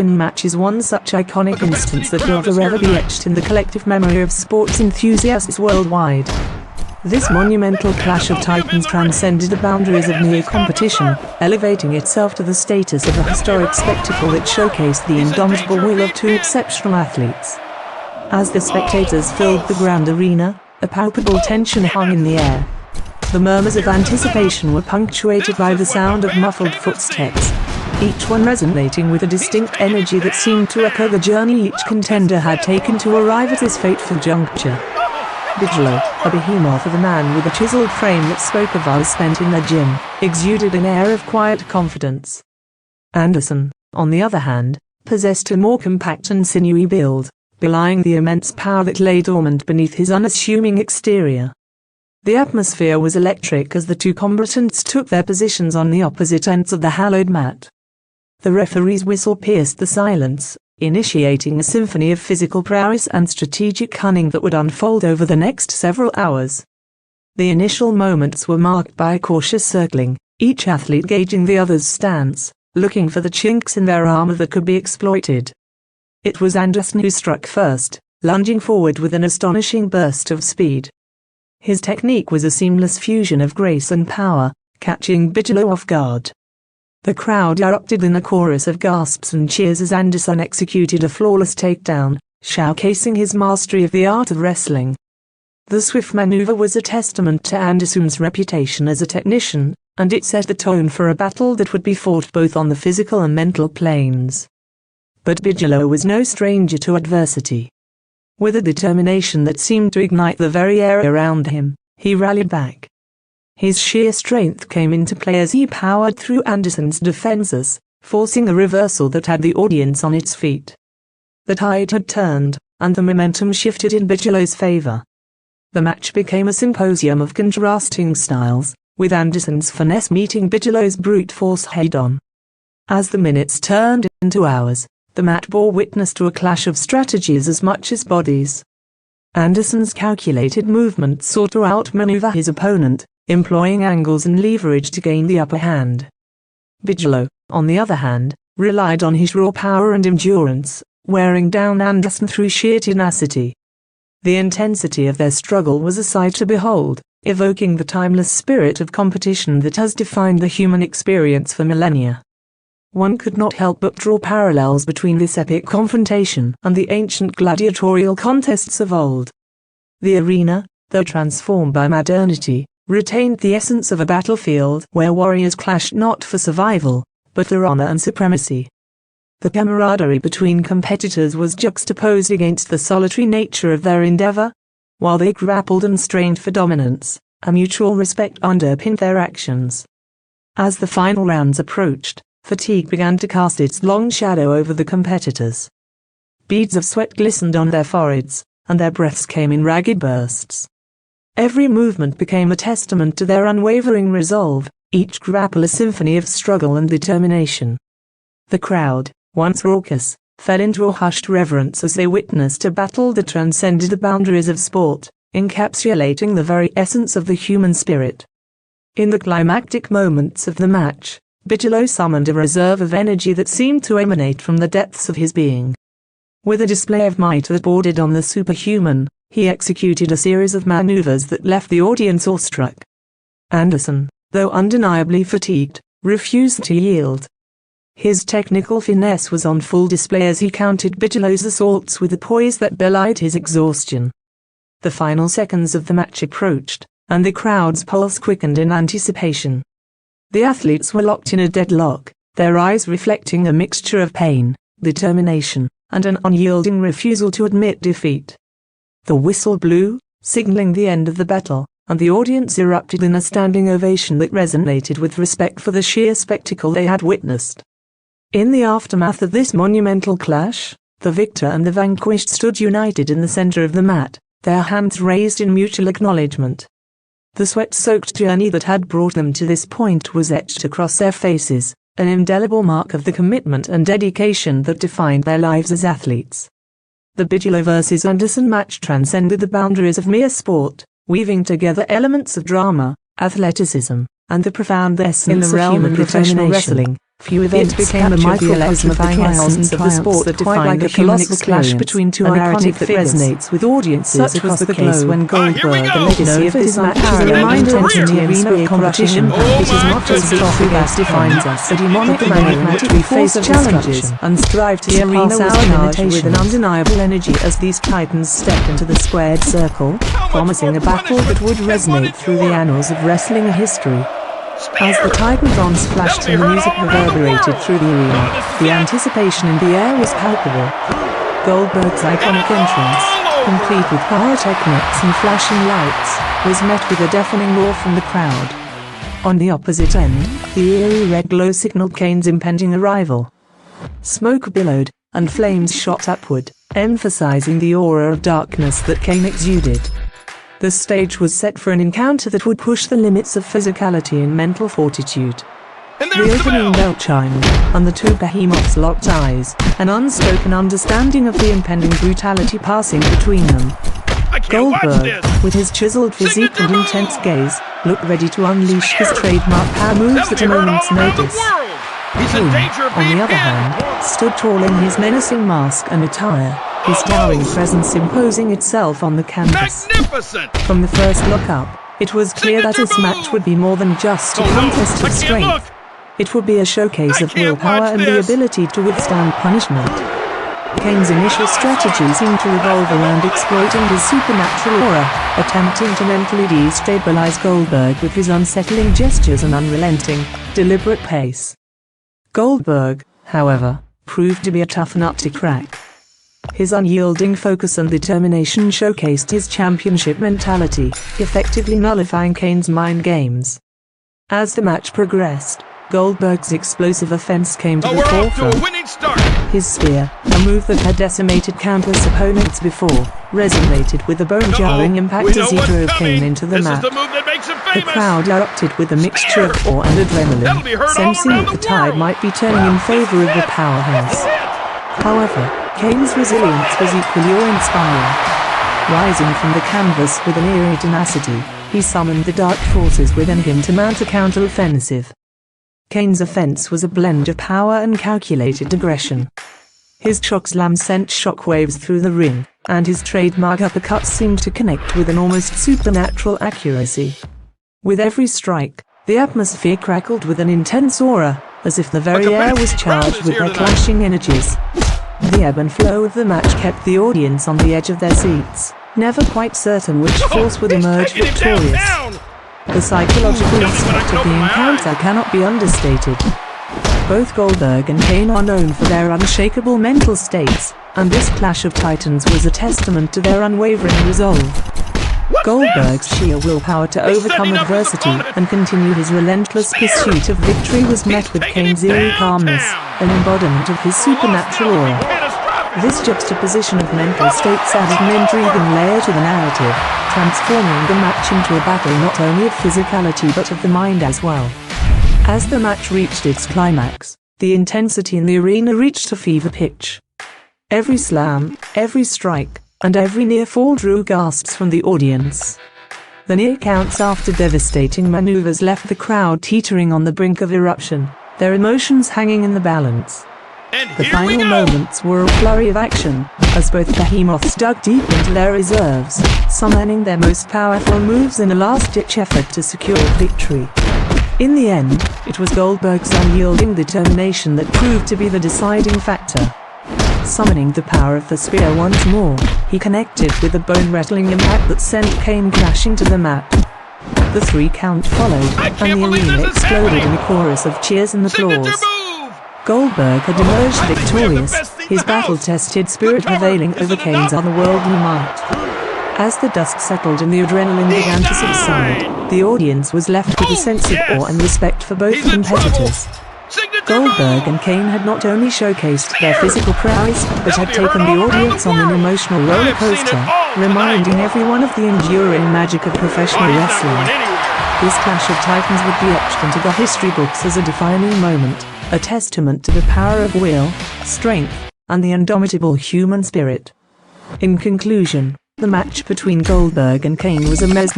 match is one such iconic instance that will forever be etched in the collective memory of sports enthusiasts worldwide. This monumental clash of titans transcended the boundaries of mere competition, elevating itself to the status of a historic spectacle that showcased the indomitable will of two exceptional athletes. As the spectators filled the grand arena, a palpable tension hung in the air. The murmurs of anticipation were punctuated by the sound of muffled footsteps, each one resonating with a distinct energy that seemed to echo the journey each contender had taken to arrive at this fateful juncture. Bigelow, a behemoth of a man with a chiseled frame that spoke of hours spent in the gym, exuded an air of quiet confidence. Anderson, on the other hand, possessed a more compact and sinewy build, belying the immense power that lay dormant beneath his unassuming exterior. The atmosphere was electric as the two combatants took their positions on the opposite ends of the hallowed mat. The referee's whistle pierced the silence, initiating a symphony of physical prowess and strategic cunning that would unfold over the next several hours. The initial moments were marked by a cautious circling, each athlete gauging the other's stance, looking for the chinks in their armor that could be exploited. It was Anderson who struck first, lunging forward with an astonishing burst of speed. His technique was a seamless fusion of grace and power, catching Bigelow off guard. The crowd erupted in a chorus of gasps and cheers as Anderson executed a flawless takedown, showcasing his mastery of the art of wrestling. The swift maneuver was a testament to Anderson's reputation as a technician, and it set the tone for a battle that would be fought both on the physical and mental planes. But Bigelow was no stranger to adversity. With a determination that seemed to ignite the very air around him, he rallied back. His sheer strength came into play as he powered through Anderson's defenses, forcing a reversal that had the audience on its feet. The tide had turned, and the momentum shifted in Bigelow's favor. The match became a symposium of contrasting styles, with Anderson's finesse meeting Bigelow's brute force head-on. As the minutes turned into hours, the mat bore witness to a clash of strategies as much as bodies. Anderson's calculated movements sought to outmaneuver his opponent, employing angles and leverage to gain the upper hand. Bigelow, on the other hand, relied on his raw power and endurance, wearing down Anderson through sheer tenacity. The intensity of their struggle was a sight to behold, evoking the timeless spirit of competition that has defined the human experience for millennia. One could not help but draw parallels between this epic confrontation and the ancient gladiatorial contests of old. The arena, though transformed by modernity, retained the essence of a battlefield where warriors clashed not for survival, but for honor and supremacy. The camaraderie between competitors was juxtaposed against the solitary nature of their endeavor. While they grappled and strained for dominance, a mutual respect underpinned their actions. As the final rounds approached, fatigue began to cast its long shadow over the competitors. Beads of sweat glistened on their foreheads, and their breaths came in ragged bursts. Every movement became a testament to their unwavering resolve, each grapple a symphony of struggle and determination. The crowd, once raucous, fell into a hushed reverence as they witnessed a battle that transcended the boundaries of sport, encapsulating the very essence of the human spirit. In the climactic moments of the match, Bigelow summoned a reserve of energy that seemed to emanate from the depths of his being. With a display of might that bordered on the superhuman, he executed a series of maneuvers that left the audience awestruck. Anderson, though undeniably fatigued, refused to yield. His technical finesse was on full display as he countered Bigelow's assaults with a poise that belied his exhaustion. The final seconds of the match approached, and the crowd's pulse quickened in anticipation. The athletes were locked in a deadlock, their eyes reflecting a mixture of pain, determination, and an unyielding refusal to admit defeat. The whistle blew, signaling the end of the battle, and the audience erupted in a standing ovation that resonated with respect for the sheer spectacle they had witnessed. In the aftermath of this monumental clash, the victor and the vanquished stood united in the center of the mat, their hands raised in mutual acknowledgement. The sweat-soaked journey that had brought them to this point was etched across their faces, an indelible mark of the commitment and dedication that defined their lives as athletes. The Bigelow vs. Anderson match transcended the boundaries of mere sport, weaving together elements of drama, athleticism, and the profound essence in the realm of professional wrestling. Few events became a microcosm of the essence of the sport that defined a colossal clash between two iconic that resonates with audiences across the globe. When Goldberg, the legacy of this match is a reminder to the arena of competition. It is not just the trophy that defines us, but demonic manner in which we face challenges and strive to surpass our limitations with an undeniable energy as these titans stepped into the squared circle, promising a battle that would resonate through the annals of wrestling history. As the Titantons flashed and the music reverberated through the arena, the anticipation in the air was palpable. Goldberg's iconic entrance, complete with pyrotechnics and flashing lights, was met with a deafening roar from the crowd. On the opposite end, the eerie red glow signaled Kane's impending arrival. Smoke billowed, and flames shot upward, emphasizing the aura of darkness that Kane exuded. The stage was set for an encounter that would push the limits of physicality and mental fortitude. The opening bell chimed, and the two behemoths locked eyes, an unspoken understanding of the impending brutality passing between them. Goldberg, with his chiseled physique and intense gaze, looked ready to unleash his trademark power moves at a moment's notice. Kane, on the other hand, stood tall in his menacing mask and attire, his towering presence imposing itself on the canvas. From the first look up, it was clear that this match would be more than just a contest of strength. It would be a showcase of willpower and the ability to withstand punishment. Kane's initial strategy seemed to revolve around exploiting his supernatural aura, attempting to mentally destabilize Goldberg with his unsettling gestures and unrelenting, deliberate pace. Goldberg, however, proved to be a tough nut to crack. His unyielding focus and determination showcased his championship mentality, effectively nullifying Kane's mind games. As the match progressed, Goldberg's explosive offense came to the forefront. His spear, a move that had decimated countless opponents before, resonated with a bone-jarring impact as he drove Kane into the mat. The crowd erupted with a mixture of awe and adrenaline, sensing that the tide might be turning in favor of the powerhouse. However, Kane's resilience was equally awe-inspiring. Rising from the canvas with an eerie tenacity, he summoned the dark forces within him to mount a counter-offensive. Kane's offense was a blend of power and calculated aggression. His chokeslam sent shockwaves through the ring, and his trademark uppercuts seemed to connect with an almost supernatural accuracy. With every strike, the atmosphere crackled with an intense aura, as if the very air was charged with their clashing energies. The ebb and flow of the match kept the audience on the edge of their seats, never quite certain which force would emerge victorious. The psychological aspect of the encounter cannot be understated. Both Goldberg and Kane are known for their unshakable mental states, and this clash of titans was a testament to their unwavering resolve. Goldberg's sheer willpower to overcome adversity and continue his relentless pursuit of victory was met with Kane's eerie calmness, an embodiment of his supernatural aura. This juxtaposition of mental states added an intriguing layer to the narrative, transforming the match into a battle not only of physicality but of the mind as well. As the match reached its climax, the intensity in the arena reached a fever pitch. Every slam, every strike, and every near fall drew gasps from the audience. The near counts after devastating maneuvers left the crowd teetering on the brink of eruption, their emotions hanging in the balance. The final moments were a flurry of action, as both behemoths dug deep into their reserves, summoning their most powerful moves in a last-ditch effort to secure victory. In the end, it was Goldberg's unyielding determination that proved to be the deciding factor. Summoning the power of the spear once more, he connected with a bone-rattling impact that sent Kane crashing to the mat. The 3 count followed, and the arena exploded in a chorus of cheers and applause. Goldberg had emerged victorious, his battle-tested spirit prevailing over Kane's otherworldly might. As the dust settled and the adrenaline began to subside, the audience was left with a sense of awe and respect for both competitors. Goldberg and Kane had not only showcased their physical prowess, but had taken the audience on an emotional roller coaster, reminding everyone of the enduring magic of professional wrestling. This clash of titans would be etched into the history books as a defining moment, a testament to the power of will, strength, and the indomitable human spirit. In conclusion, the match between Goldberg and Kane was a